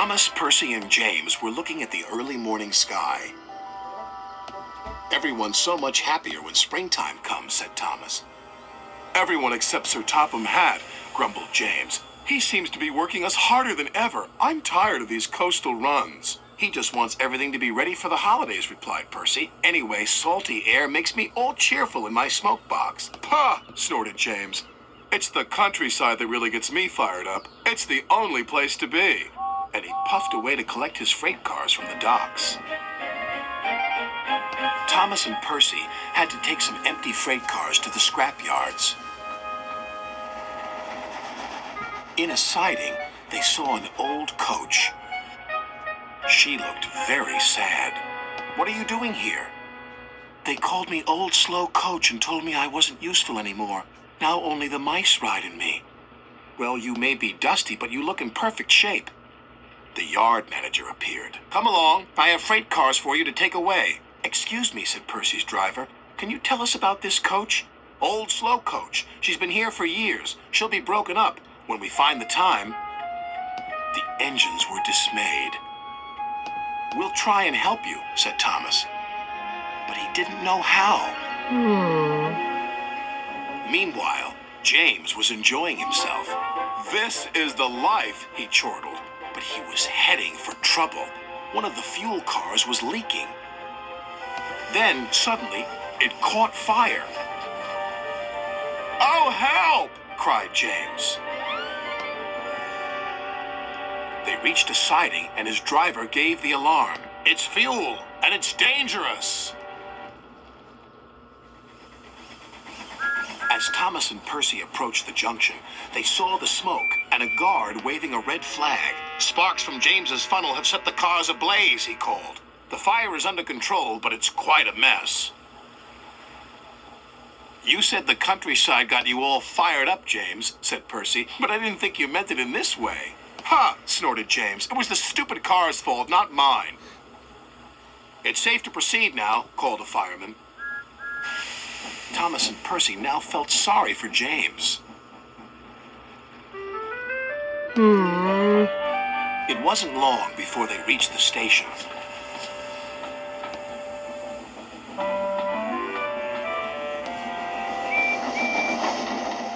Thomas, Percy, and James were looking at the early morning sky. "Everyone's so much happier when springtime comes," said Thomas. "Everyone except Sir Topham Hatt," grumbled James. "He seems to be working us harder than ever. I'm tired of these coastal runs." "He just wants everything to be ready for the holidays," replied Percy. "Anyway, salty air makes me all cheerful in my smoke box." "Pah!" snorted James. "It's the countryside that really gets me fired up. It's the only place to be." And he puffed away to collect his freight cars from the docks. Thomas and Percy had to take some empty freight cars to the scrap yards. In a siding, they saw an old coach. She looked very sad. "What are you doing here?" "They called me Old Slow Coach and told me I wasn't useful anymore. Now only the mice ride in me." "Well, you may be dusty, but you look in perfect shape." The yard manager appeared. "Come along. I have freight cars for you to take away." "Excuse me," said Percy's driver. "Can you tell us about this coach?" "Old Slow Coach. She's been here for years. She'll be broken up when we find the time." The engines were dismayed. "We'll try and help you," said Thomas. But he didn't know how. Meanwhile, James was enjoying himself. "This is the life," he chortled. But he was heading for trouble. One of the fuel cars was leaking. Then, suddenly, it caught fire. "Oh, help!" cried James. They reached a siding, and his driver gave the alarm. "It's fuel, and it's dangerous." As Thomas and Percy approached the junction, they saw the smoke and a guard waving a red flag. "Sparks from James's funnel have set the cars ablaze," he called. "The fire is under control, but it's quite a mess." "You said the countryside got you all fired up, James," said Percy, "but I didn't think you meant it in this way." "Ha!" snorted James. "It was the stupid car's fault, not mine." "It's safe to proceed now," called a fireman. Thomas and Percy now felt sorry for James. It wasn't long before they reached the station.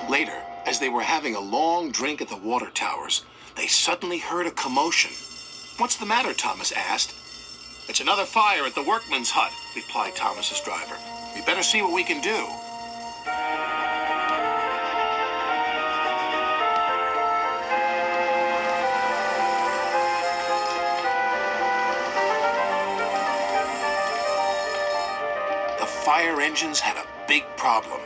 Later, as they were having a long drink at the water towers, they suddenly heard a commotion. "What's the matter?" Thomas asked. "It's another fire at the workman's hut," replied Thomas's driver. "We better see what we can do." The fire engines had a big problem.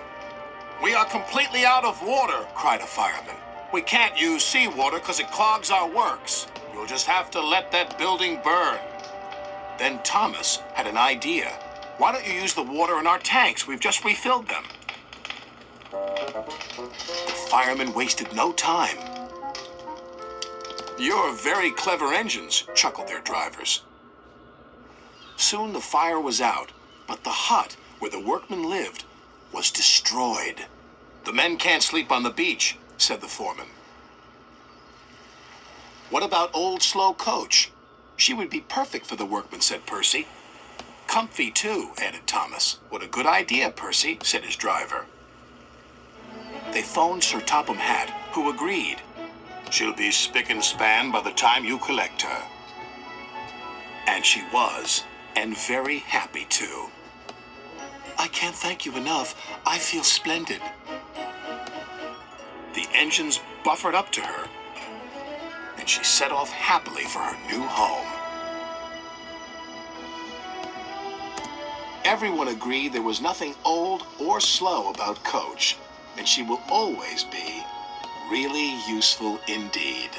"We are completely out of water," cried a fireman. "We can't use seawater because it clogs our works. You'll just have to let that building burn." Then Thomas had an idea. "Why don't you use the water in our tanks? We've just refilled them." The firemen wasted no time. "You're very clever engines," chuckled their drivers. Soon the fire was out, but the hut where the workmen lived was destroyed. "The men can't sleep on the beach," said the foreman. "What about Old Slow Coach? She would be perfect for the workmen," said Percy. "Comfy, too," added Thomas. "What a good idea, Percy," said his driver. They phoned Sir Topham Hatt, who agreed. "She'll be spick and span by the time you collect her." And she was, and very happy, too. "I can't thank you enough. I feel splendid." The engines buffered up to her, and she set off happily for her new home. Everyone agreed there was nothing old or slow about Coach, and she will always be really useful indeed.